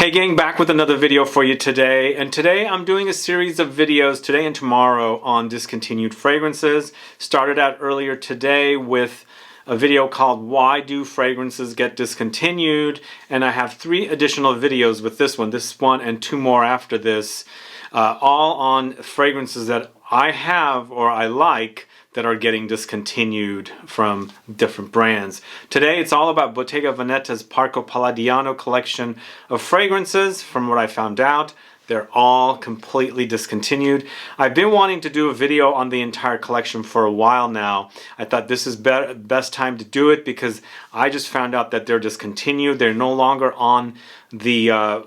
Hey gang, back with another video for you today, and today I'm doing a series of videos today and tomorrow on discontinued fragrances. Started out earlier today with a video called Why Do Fragrances Get Discontinued, and I have 3 additional videos with this one and 2 more after this, all on fragrances that I have or I like that are getting discontinued from different brands. Today it's all about Bottega Veneta's Parco Palladino collection of fragrances. From what I found out, they're all completely discontinued. I've been wanting to do a video on the entire collection for a while now. I thought this is best time to do it because I just found out that they're discontinued. They're no longer on the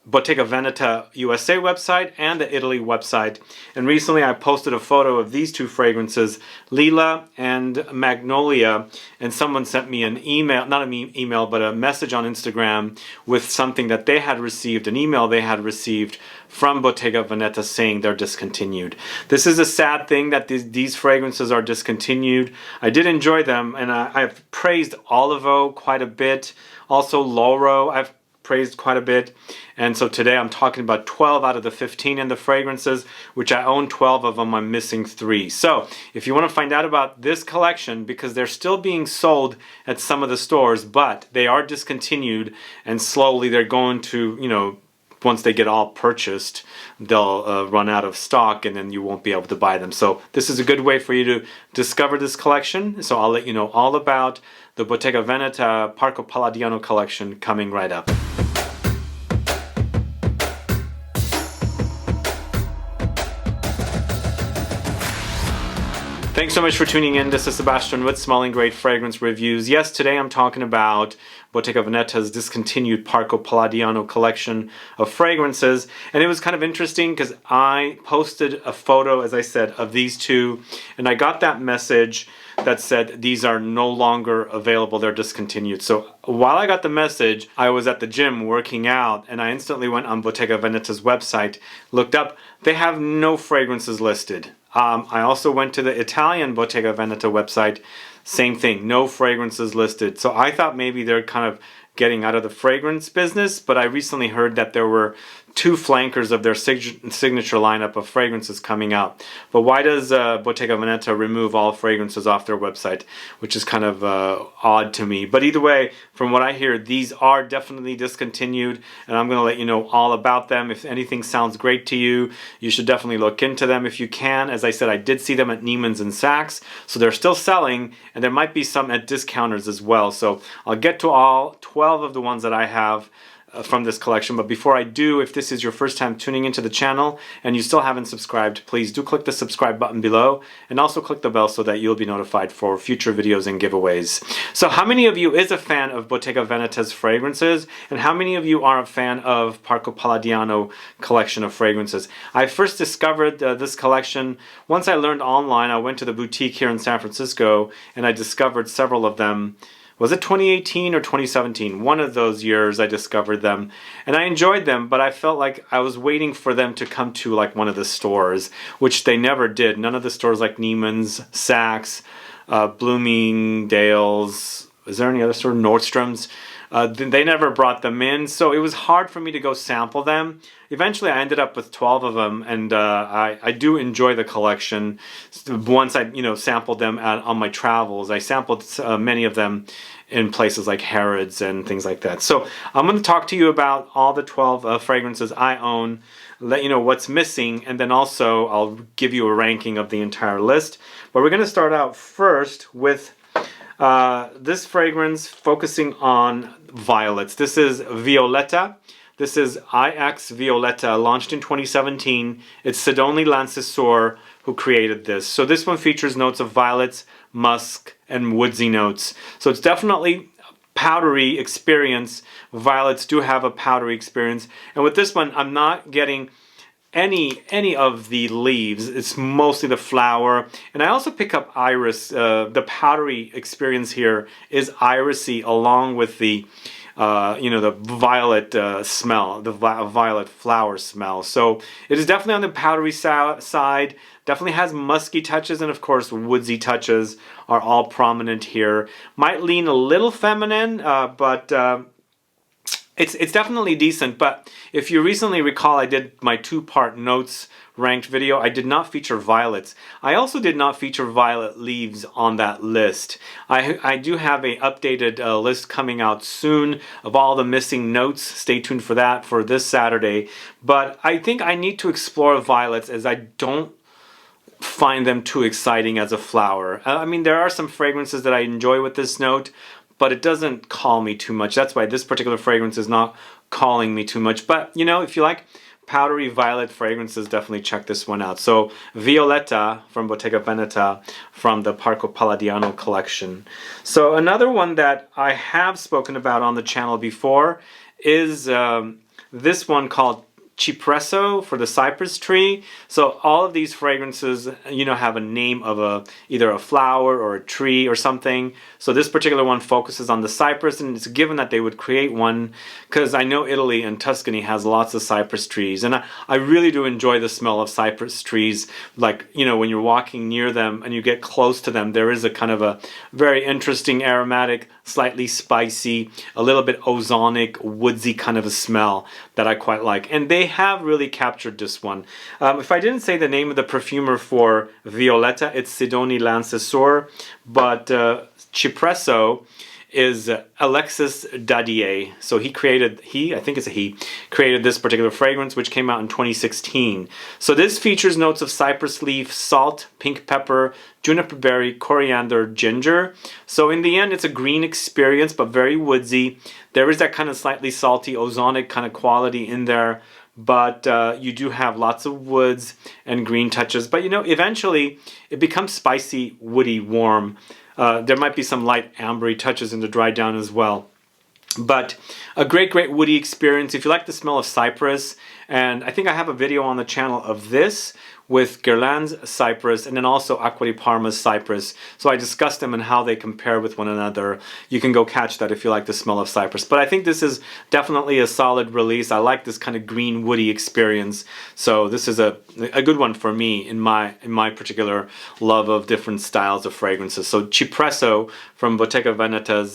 Bottega Veneta USA website and the Italy website. And recently I posted a photo of these 2 fragrances, Lila and Magnolia, and someone sent me an email, not an email, but a message on Instagram with something that they had received, an email they had received from Bottega Veneta saying they're discontinued. This is a sad thing that these fragrances are discontinued. I did enjoy them, and I've praised Olivo quite a bit. Also Lauro I've praised quite a bit. And so today I'm talking about 12 out of the 15 in the fragrances, which I own 12 of them. I'm missing 3. So if you want to find out about this collection, because they're still being sold at some of the stores, but they are discontinued, and slowly they're going to, you know, once they get all purchased, they'll run out of stock and then you won't be able to buy them. So this is a good way for you to discover this collection. So I'll let you know all about the Bottega Veneta Parco Palladino collection coming right up. Thanks so much for tuning in. This is Sebastian with Smelling Great Fragrance Reviews. Yes, today I'm talking about Bottega Veneta's discontinued Parco Palladino collection of fragrances. And it was kind of interesting because I posted a photo, as I said, of these 2, and I got that message that said these are no longer available, they're discontinued. So while I got the message, I was at the gym working out, and I instantly went on Bottega Veneta's website, looked up, they have no fragrances listed. I also went to the Italian Bottega Veneta website, same thing, no fragrances listed. So I thought maybe they're kind of getting out of the fragrance business, but I recently heard that there were 2 flankers of their signature lineup of fragrances coming out. But why does Bottega Veneta remove all fragrances off their website? Which is kind of odd to me. But either way, from what I hear, these are definitely discontinued, and I'm going to let you know all about them. If anything sounds great to you, you should definitely look into them if you can. As I said, I did see them at Neiman's and Saks, so they're still selling, and there might be some at discounters as well. So I'll get to all 12 of the ones that I have from this collection. But before I do, if this is your first time tuning into the channel and you still haven't subscribed, please do click the subscribe button below, and also click the bell so that you'll be notified for future videos and giveaways. So how many of you is a fan of Bottega Veneta's fragrances, and how many of you are a fan of Parco Palladino collection of fragrances? I first discovered this collection once I learned online. I went to the boutique here in San Francisco and I discovered several of them. Was it 2018 or 2017? One of those years I discovered them, and I enjoyed them, but I felt like I was waiting for them to come to like one of the stores, which they never did. None of the stores like Neiman's, Saks, Bloomingdale's, is there any other store? Nordstrom's. They never brought them in, so it was hard for me to go sample them. Eventually I ended up with 12 of them, and I do enjoy the collection. Once I sampled them on my travels, I sampled many of them in places like Harrods and things like that. So I'm going to talk to you about all the 12 fragrances I own, let you know what's missing, and then also I'll give you a ranking of the entire list. But we're going to start out first with this fragrance focusing on violets. This is Violetta. This is IX Violetta, launched in 2017. It's Sidonie Lancesseur who created this. So this one features notes of violets, musk, and woodsy notes. So it's definitely powdery experience. Violets do have a powdery experience. And with this one, I'm not getting any of the leaves. It's mostly the flower, and I also pick up iris. The powdery experience here is irisy, along with the the violet smell, the violet flower smell. So it is definitely on the powdery side. Definitely has musky touches, and of course woodsy touches are all prominent here. Might lean a little feminine, but It's definitely decent, but if you recently recall, I did my two-part notes ranked video. I did not feature violets. I also did not feature violet leaves on that list. I do have a updated list coming out soon of all the missing notes. Stay tuned for that for this Saturday. But I think I need to explore violets, as I don't find them too exciting as a flower. I mean, there are some fragrances that I enjoy with this note, but it doesn't call me too much. That's why this particular fragrance is not calling me too much. But, you know, if you like powdery violet fragrances, definitely check this one out. So, Violetta from Bottega Veneta from the Parco Palladiano collection. So, another one that I have spoken about on the channel before is this one called Cipresso for the cypress tree. So all of these fragrances, you know, have a name of either a flower or a tree or something. So this particular one focuses on the cypress, and it's given that they would create one because I know Italy and Tuscany has lots of cypress trees, and I really do enjoy the smell of cypress trees. Like, you know, when you're walking near them and you get close to them, there is a kind of a very interesting aromatic, slightly spicy, a little bit ozonic, woodsy kind of a smell that I quite like. And they have really captured this one. If I didn't say the name of the perfumer for Violetta, it's Sidonie Lancesseur, but Cipresso is Alexis Dadier. So I think it's a he, created this particular fragrance, which came out in 2016. So this features notes of cypress leaf, salt, pink pepper, juniper berry, coriander, ginger. So in the end, it's a green experience, but very woodsy. There is that kind of slightly salty, ozonic kind of quality in there, but you do have lots of woods and green touches. But, you know, eventually it becomes spicy, woody, warm. There might be some light ambery touches in the dry down as well. But a great woody experience. If you like the smell of cypress, and I think I have a video on the channel of this with Guerlain's cypress and then also Acqua di Parma's cypress. So I discussed them and how they compare with one another. You can go catch that if you like the smell of cypress. But I think this is definitely a solid release. I like this kind of green woody experience. So this is a good one for me in my particular love of different styles of fragrances. So Cipresso from Bottega Veneta's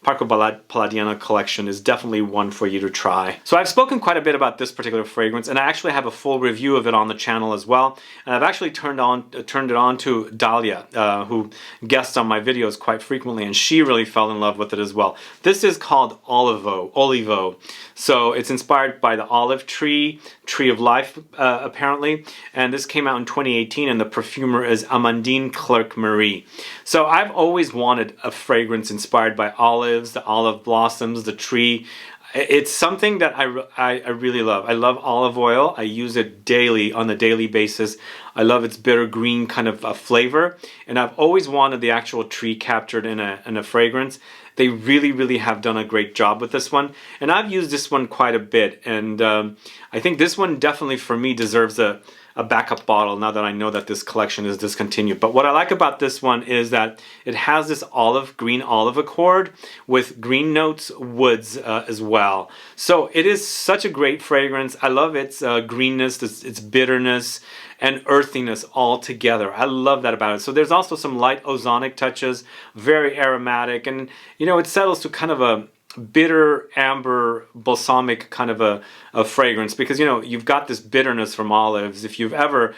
Parco Palladiano collection is definitely one for you to try. So I've spoken quite a bit about this particular fragrance, and I actually have a full review of it on the channel as well. And I've actually turned it on to Dahlia, who guests on my videos quite frequently, and she really fell in love with it as well. This is called Olivo. So it's inspired by the olive tree of life, apparently. And this came out in 2018, and the perfumer is Amandine Clerc-Marie. So I've always wanted a fragrance inspired by olives, the olive blossoms, the tree. It's something that I really love. I love olive oil. I use it daily, on a daily basis. I love its bitter green kind of flavor, and I've always wanted the actual tree captured in a fragrance. They really have done a great job with this one, and I've used this one quite a bit, and I think this one definitely for me deserves a backup bottle now that I know that this collection is discontinued. But what I like about this one is that it has this green olive accord with green notes, woods as well. So it is such a great fragrance. I love its greenness, its bitterness, and earthiness all together. I love that about it. So there's also some light ozonic touches, very aromatic, and you know, it settles to kind of a bitter, amber, balsamic kind of a fragrance, because you know, you've got this bitterness from olives. If you've ever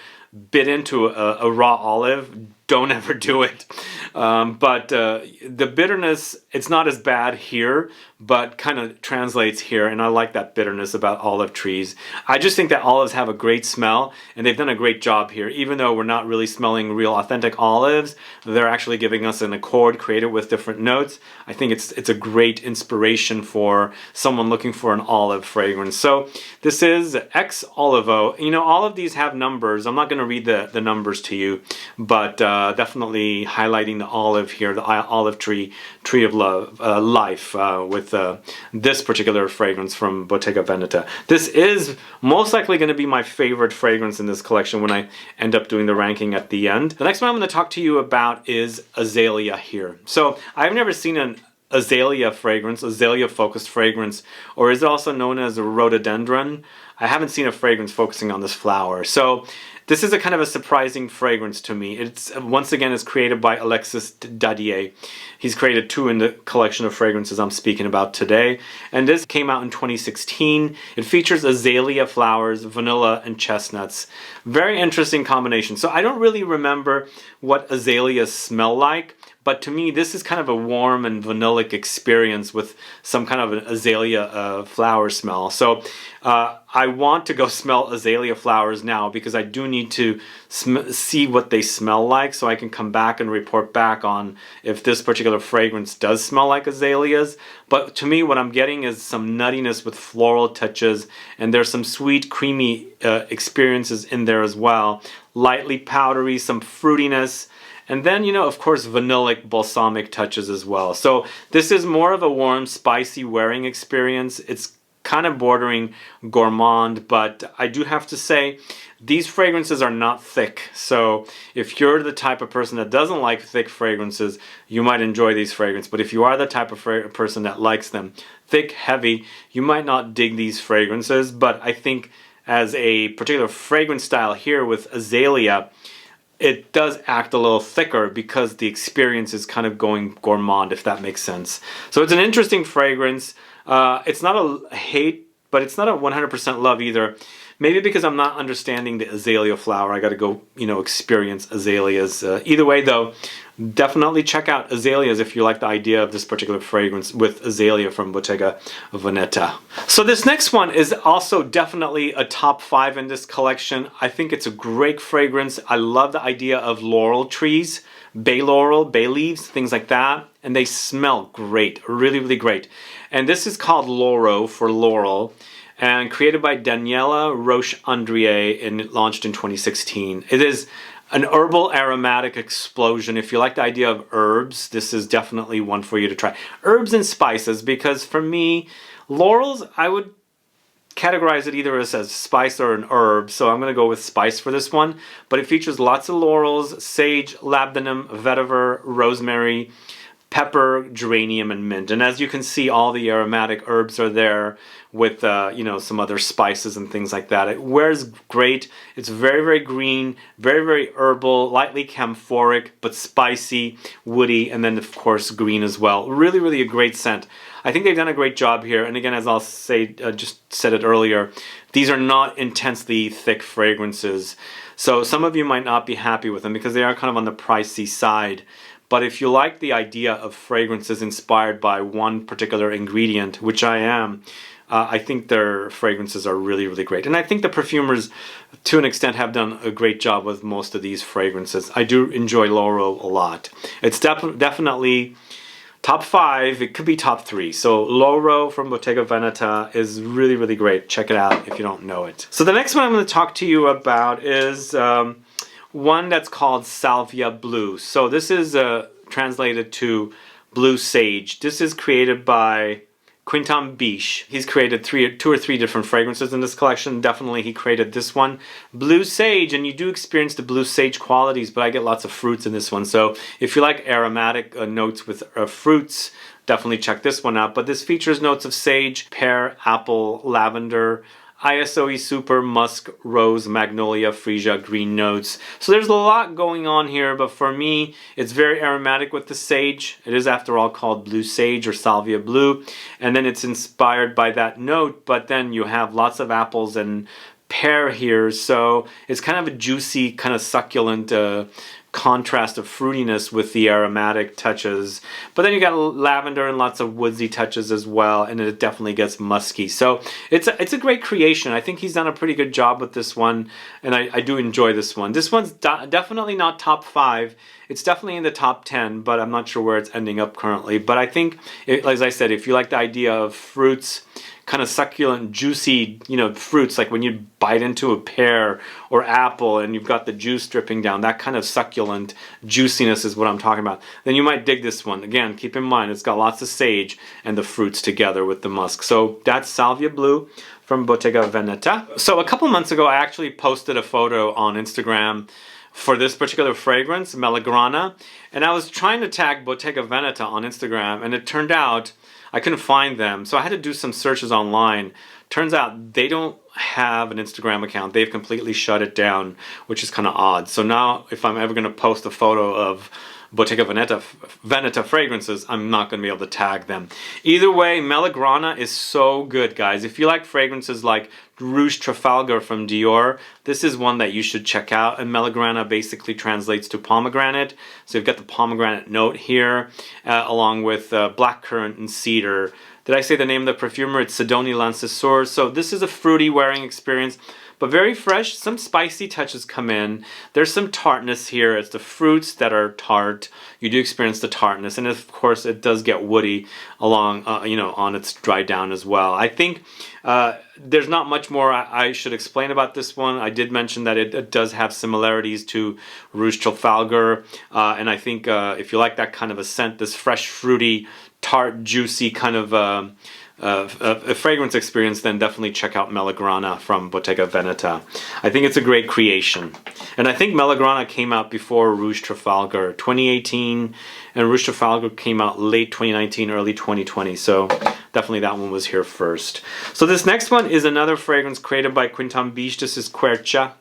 bit into a raw olive, don't ever do it. But the bitterness, it's not as bad here, but kind of translates here, and I like that bitterness about olive trees. I just think that olives have a great smell, and they've done a great job here. Even though we're not really smelling real authentic olives, they're actually giving us an accord created with different notes. I think it's a great inspiration for someone looking for an olive fragrance. So this is Ex Olivo. You know, all of these have numbers. I'm not going to read the numbers to you, but definitely highlighting the olive here, the olive tree of love, life, with this particular fragrance from Bottega Veneta. This is most likely going to be my favorite fragrance in this collection when I end up doing the ranking at the end. The next one I'm going to talk to you about is Azalea here. So I've never seen an azalea fragrance, azalea focused fragrance, or is it also known as a rhododendron? I haven't seen a fragrance focusing on this flower. So This is a kind of a surprising fragrance to me. It's once again is created by Alexis Dadier. He's created 2 in the collection of fragrances I'm speaking about today. And this came out in 2016. It features azalea flowers, vanilla, and chestnuts. Very interesting combination. So I don't really remember what azaleas smell like, but to me this is kind of a warm and vanillic experience with some kind of an azalea flower smell. So I want to go smell azalea flowers now because I do need to see what they smell like so I can come back and report back on if this particular fragrance does smell like azaleas. But to me what I'm getting is some nuttiness with floral touches, and there's some sweet creamy experiences in there as well. Lightly powdery, some fruitiness. And then, you know, of course, vanillic, balsamic touches as well. So this is more of a warm, spicy wearing experience. It's kind of bordering gourmand, but I do have to say these fragrances are not thick. So if you're the type of person that doesn't like thick fragrances, you might enjoy these fragrances. But if you are the type of person that likes them thick, heavy, you might not dig these fragrances. But I think as a particular fragrance style here with azalea, it does act a little thicker because the experience is kind of going gourmand, if that makes sense. So it's an interesting fragrance. It's not a hate, but it's not a 100% love either. Maybe because I'm not understanding the azalea flower. I got to go, you know, experience azaleas. Either way, though, definitely check out azaleas if you like the idea of this particular fragrance with azalea from Bottega Veneta. So this next one is also definitely a top 5 in this collection. I think it's a great fragrance. I love the idea of laurel trees, bay laurel, bay leaves, things like that. And they smell great, really, really great. And this is called Lauro for Laurel, and created by Daniela Roche-Andrier, and it launched in 2016. It is an herbal aromatic explosion. If you like the idea of herbs, this is definitely one for you to try. Herbs and spices, because for me, laurels, I would categorize it either as a spice or an herb, so I'm going to go with spice for this one. But it features lots of laurels, sage, labdanum, vetiver, rosemary, pepper, geranium, and mint. And as you can see, all the aromatic herbs are there with, you know, some other spices and things like that. It wears great. It's very, very green, very, very herbal, lightly camphoric, but spicy, woody, and then, of course, green as well. Really, really a great scent. I think they've done a great job here. And again, as I'll say, just said it earlier, these are not intensely thick fragrances. So some of you might not be happy with them because they are kind of on the pricey side. But if you like the idea of fragrances inspired by one particular ingredient, which I am, I think their fragrances are really, really great. And I think the perfumers, to an extent, have done a great job with most of these fragrances. I do enjoy Lauro a lot. It's definitely top 5. It could be top 3. So Lauro from Bottega Veneta is really, really great. Check it out if you don't know it. So the next one I'm going to talk to you about is one that's called Silvia Blue. So this is translated to blue sage. This is created by Quentin. He's created 2 or 3 different fragrances in this collection. Definitely he created this one, blue sage, and you do experience the blue sage qualities, but I get lots of fruits in this one. So if you like aromatic notes with fruits, definitely check this one out. But this features notes of sage, pear, apple, lavender, ISOE super, musk, rose, magnolia, freesia, green notes. So there's a lot going on here, but for me, it's very aromatic with the sage. It is, after all, called blue sage or Silvia Blue. And then it's inspired by that note, but then you have lots of apples and pear here. So it's kind of a juicy, kind of succulent contrast of fruitiness with the aromatic touches, but then you got lavender and lots of woodsy touches as well, and it definitely gets musky. So it's a great creation. I think he's done a pretty good job with this one, and I do enjoy this one. This one's definitely not top 5. It's definitely in the top 10, but I'm not sure where it's ending up currently. But I think, as I said, if you like the idea of fruits, kind of succulent, juicy, you know, fruits, like when you bite into a pear or apple and you've got the juice dripping down, that kind of succulent juiciness is what I'm talking about, then you might dig this one. Again, keep in mind, it's got lots of sage and the fruits together with the musk. So that's Silvia Blue from Bottega Veneta. So a couple months ago, I actually posted a photo on Instagram for this particular fragrance, MELAGRANA, and I was trying to tag Bottega Veneta on Instagram, and it turned out I couldn't find them, so I had to do some searches online turns out they don't have an Instagram account. They've completely shut it down, which is kind of odd. So now if I'm ever going to post a photo of Bottega Veneta fragrances, I'm not going to be able to tag them. Either way, MELAGRANA is so good, guys. If you like fragrances like Rouge Trafalgar from Dior, this is one that you should check out. And MELAGRANA basically translates to pomegranate. So you've got the pomegranate note here, along with black currant and cedar. Did I say the name of the perfumer? It's Sidonie Lancesseur. So this is a fruity wearing experience, but very fresh. Some spicy touches come in. There's some tartness here. It's the fruits that are tart. You do experience the tartness, and of course it does get woody along, you know, on its dry down as well. I think there's not much more I should explain about this one. I did mention that it does have similarities to Rouge Trafalgar, and I think if you like that kind of a scent, this fresh, fruity, tart, juicy kind of a fragrance experience, then definitely check out MELAGRANA from Bottega Veneta. I think it's a great creation. And I think MELAGRANA came out before Rouge Trafalgar, 2018, and Rouge Trafalgar came out late 2019, early 2020. So definitely that one was here first. So this next one is another fragrance created by Quentin. This is Quercia.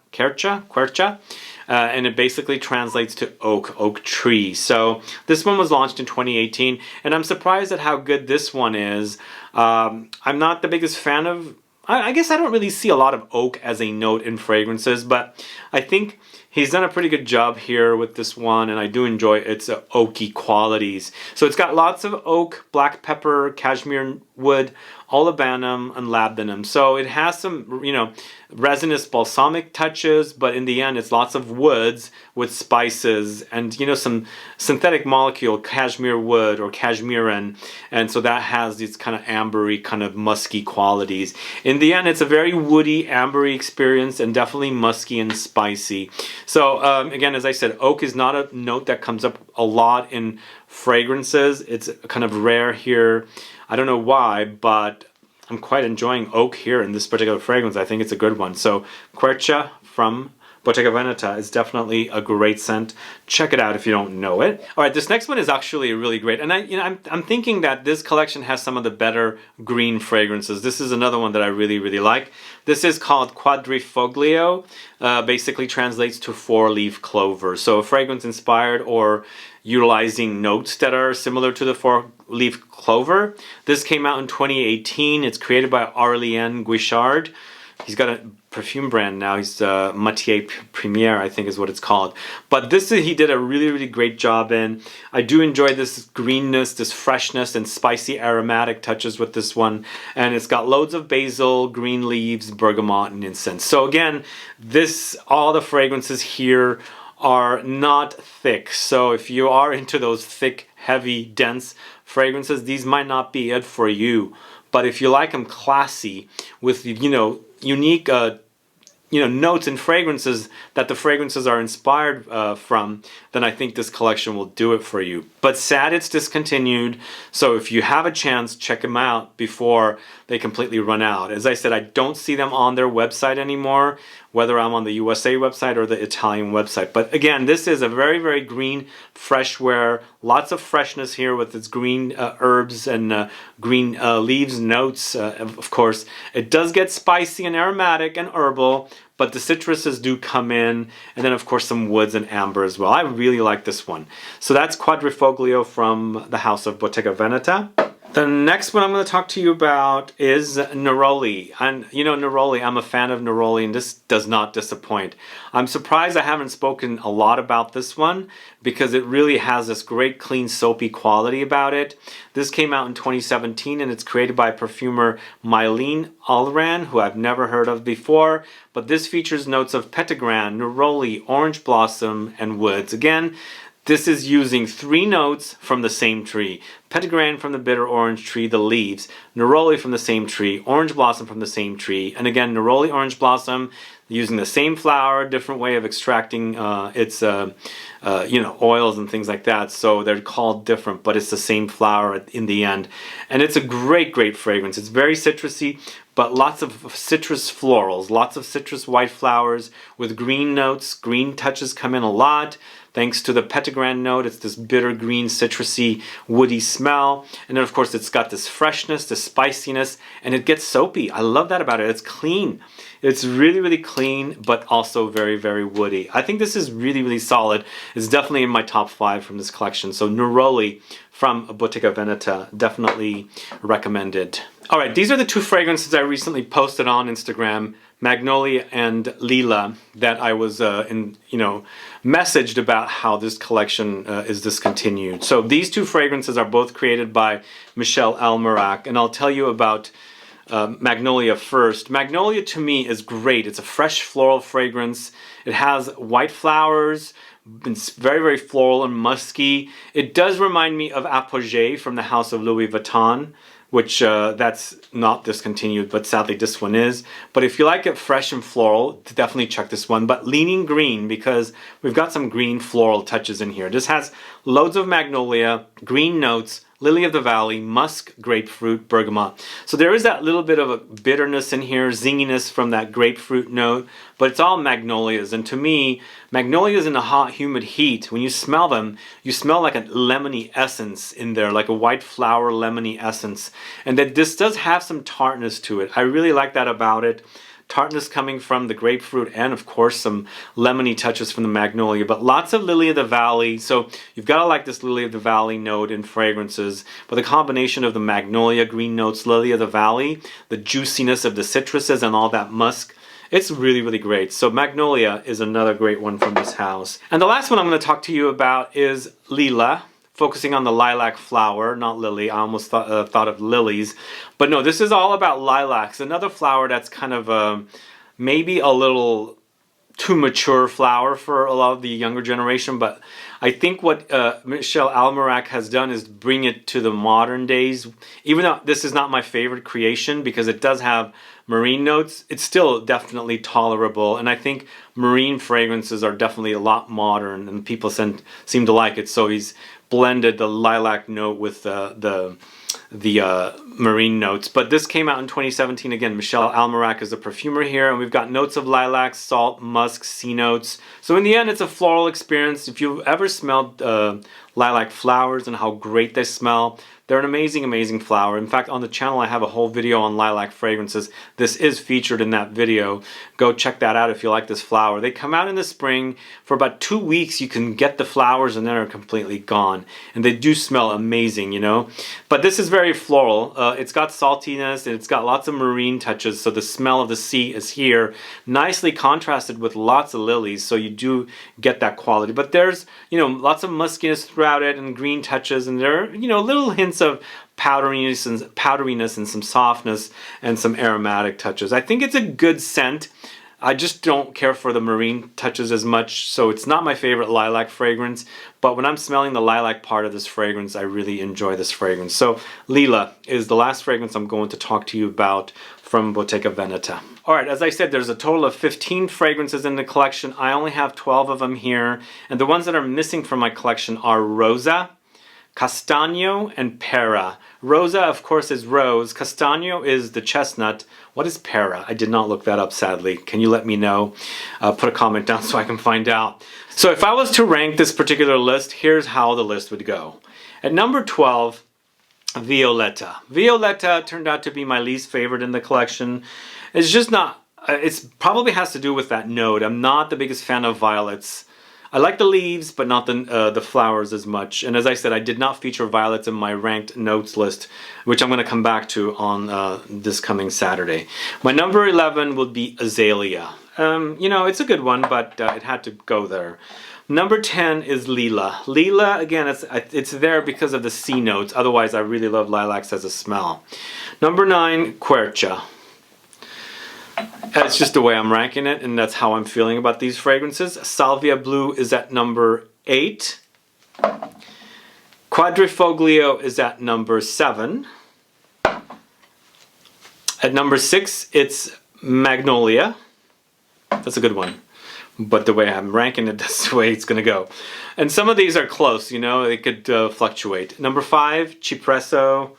And it basically translates to oak tree. So this one was launched in 2018, and I'm surprised at how good this one is. I'm not the biggest fan of, I guess I don't really see a lot of oak as a note in fragrances, but I think he's done a pretty good job here with this one, and I do enjoy its oaky qualities. So it's got lots of oak, black pepper, cashmere wood, olibanum, and labdanum. So it has some, you know, resinous balsamic touches, but in the end it's lots of woods with spices and, you know, some synthetic molecule, cashmere wood or cashmeran, and so that has these kind of ambery, kind of musky qualities. In the end, it's a very woody, ambery experience, and definitely musky and spicy. So again, as I said, oak is not a note that comes up a lot in fragrances. It's kind of rare here. I don't know why, but I'm quite enjoying oak here in this particular fragrance. I think it's a good one. So Quercia from Bottega Veneta is definitely a great scent. Check it out if you don't know it. All right, this next one is actually really great, and I'm thinking that this collection has some of the better green fragrances. This is another one that I really like. This is called Quadrifoglio. Basically translates to four-leaf clover. So a fragrance inspired or utilizing notes that are similar to the four-leaf clover. This came out in 2018. It's created by Aurelien Guichard. He's got a perfume brand now. He's Matière Première, I think is what it's called. But this he did a really great job in. I do enjoy this greenness, this freshness, and spicy aromatic touches with this one. And it's got loads of basil, green leaves, bergamot, and incense. So again, all the fragrances here are not thick. So if you are into those thick, heavy, dense fragrances, these might not be it for you. But if you like them classy with, you know, unique notes and fragrances that the fragrances are inspired from, then I think this collection will do it for you. But sad it's discontinued, so if you have a chance, check them out before they completely run out. As I said, I don't see them on their website anymore, whether I'm on the USA website or the Italian website. But again, this is a very green, fresh wear. Lots of freshness here with its green herbs and green leaves notes. Of course, it does get spicy and aromatic and herbal, but the citruses do come in, and then of course some woods and amber as well. I really like this one. So that's Quadrifoglio from the house of Bottega Veneta. The next one I'm going to talk to you about is Neroli. And you know, Neroli, I'm a fan of Neroli, and this does not disappoint. I'm surprised I haven't spoken a lot about this one because it really has this great clean soapy quality about it. This came out in 2017, and it's created by perfumer Mylene Alran, who I've never heard of before, but this features notes of Petitgrain, Neroli, orange blossom, and woods. Again, this is using 3 notes from the same tree. Petitgrain from the bitter orange tree, the leaves. Neroli from the same tree. Orange blossom from the same tree. And again, Neroli, orange blossom, using the same flower, different way of extracting its oils and things like that. So they're called different, but it's the same flower in the end. And it's a great fragrance. It's very citrusy, but lots of citrus florals, lots of citrus white flowers with green notes. Green touches come in a lot. thanks to the Petitgrain note. It's this bitter green, citrusy, woody smell. And then of course it's got this freshness, this spiciness, and it gets soapy. I love that about it. It's clean. It's really, really clean, but also very, very woody. I think this is really, really solid. It's definitely in my top 5 from this collection. So Neroli from Bottega Veneta, definitely recommended. All right, these are the 2 fragrances I recently posted on Instagram, Magnolia and Lila, that I was messaged about how this collection is discontinued. So these 2 fragrances are both created by Michel Almerac, and I'll tell you about Magnolia first. Magnolia to me is great. It's a fresh floral fragrance. It has white flowers. It's very, very floral and musky. It does remind me of Apogee from the house of Louis Vuitton, which that's not discontinued, but sadly this one is. But if you like it fresh and floral, definitely check this one. But leaning green, because we've got some green floral touches in here. This has loads of magnolia, green notes, lily of the valley, musk, grapefruit, bergamot. So there is that little bit of a bitterness in here, zinginess from that grapefruit note, but it's all magnolias. And to me, magnolias in the hot, humid heat, when you smell them, you smell like a lemony essence in there, like a white flower lemony essence. And that this does have some tartness to it. I really like that about it. Tartness coming from the grapefruit and of course some lemony touches from the magnolia, but lots of lily of the valley. So you've got to like this lily of the valley note in fragrances, but the combination of the magnolia, green notes, lily of the valley, the juiciness of the citruses and all that musk, it's really, really great. So Magnolia is another great one from this house. And the last one I'm going to talk to you about is Lila, focusing on the lilac flower, not lily. I almost thought of lilies. But no, this is all about lilacs. Another flower that's kind of maybe a little too mature flower for a lot of the younger generation. But I think what Michel Almerac has done is bring it to the modern days. Even though this is not my favorite creation because it does have marine notes, it's still definitely tolerable. And I think marine fragrances are definitely a lot modern and people seem to like it. So he's blended the lilac note with the marine notes. But this came out in 2017. Again, Michel Almerac is a perfumer here, and we've got notes of lilac, salt, musk, sea notes. So in the end, it's a floral experience. If you've ever smelled lilac flowers and how great they smell, they're an amazing, amazing flower. In fact, on the channel, I have a whole video on lilac fragrances. This is featured in that video. Go check that out if you like this flower. They come out in the spring. For about 2 weeks, you can get the flowers and then they're completely gone. And they do smell amazing, you know. But this is very floral. It's got saltiness and it's got lots of marine touches. So the smell of the sea is here. Nicely contrasted with lots of lilies. So you do get that quality. But there's, you know, lots of muskiness throughout it and green touches. And there are, you know, little hints of powderiness and some softness and some aromatic touches. I think it's a good scent. I just don't care for the marine touches as much, so it's not my favorite lilac fragrance, but when I'm smelling the lilac part of this fragrance, I really enjoy this fragrance. So Lila is the last fragrance I'm going to talk to you about from Bottega Veneta. Alright, as I said, there's a total of 15 fragrances in the collection. I only have 12 of them here, and the ones that are missing from my collection are Rosa, Castagno, and Pera. Rosa, of course, is rose. Castagno is the chestnut. What is Pera? I did not look that up, sadly. Can you let me know? Put a comment down so I can find out. So if I was to rank this particular list, here's how the list would go. At number 12, Violetta. Violetta turned out to be my least favorite in the collection. It's just not, it probably has to do with that note. I'm not the biggest fan of violets. I like the leaves, but not the flowers as much. And as I said, I did not feature violets in my ranked notes list, which I'm going to come back to on this coming Saturday. My number 11 would be Azalea. You know, it's a good one, but it had to go there. Number 10 is Lila. Lila, again, it's there because of the sea notes. Otherwise, I really love lilacs as a smell. Number 9, Quercia. That's just the way I'm ranking it, and that's how I'm feeling about these fragrances. Silvia Blue is at number 8. Quadrifoglio is at number 7. At number 6, it's Magnolia. That's a good one. But the way I'm ranking it, that's the way it's going to go. And some of these are close, you know, they could fluctuate. Number 5, Cipresso.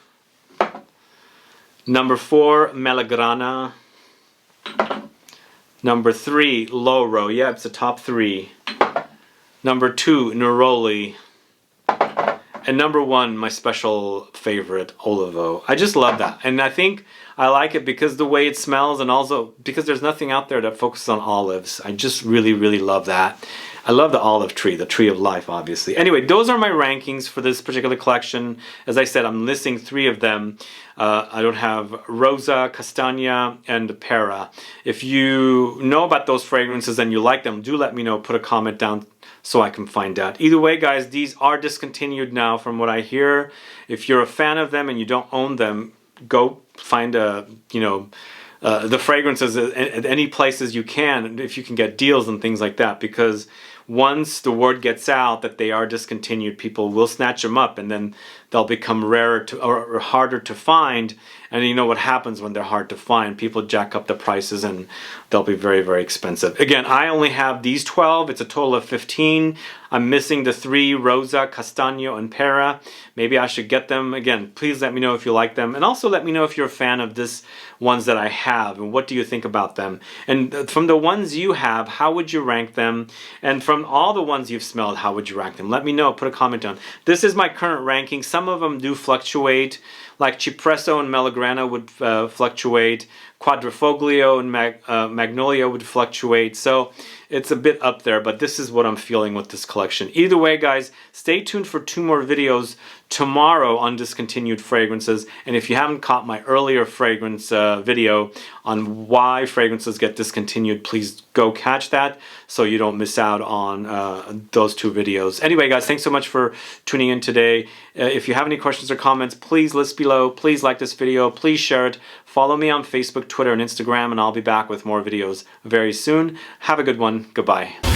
Number 4, Melagrana. Number 3, Lauro. Yeah, it's the top 3. Number 2, Neroli. And number 1, my special favorite, Olivo. I just love that. And I think I like it because the way it smells, and also because there's nothing out there that focuses on olives. I just really, really love that. I love the olive tree, the tree of life, obviously. Anyway, those are my rankings for this particular collection. As I said, I'm listing 3 of them. I don't have Rosa, Castagna, and Pera. If you know about those fragrances and you like them, do let me know. Put a comment down so I can find out. Either way, guys, these are discontinued now from what I hear. If you're a fan of them and you don't own them, go find the fragrances at any places you can, if you can get deals and things like that, because once the word gets out that they are discontinued, people will snatch them up, and then they'll become rarer to or harder to find. And you know what happens when they're hard to find? People jack up the prices and they'll be very, very expensive. Again, I only have these 12. It's a total of 15. I'm missing the 3, Rosa, Castagno, and Pera. Maybe I should get them. Again, please let me know if you like them. And also let me know if you're a fan of this ones that I have, and what do you think about them. And from the ones you have, how would you rank them? And from all the ones you've smelled, how would you rank them? Let me know. Put a comment down. This is my current ranking. Some of them do fluctuate. Like Cipresso and Melagrana would fluctuate. Quadrifoglio and Magnolia would fluctuate. So it's a bit up there, but this is what I'm feeling with this collection. Either way, guys, stay tuned for 2 more videos tomorrow on discontinued fragrances. And if you haven't caught my earlier fragrance video on why fragrances get discontinued, please go catch that so you don't miss out on those 2 videos. Anyway, guys, thanks so much for tuning in today. If you have any questions or comments, please list below. Please like this video. Please share it. Follow me on Facebook, Twitter, and Instagram, and I'll be back with more videos very soon. Have a good one. Goodbye.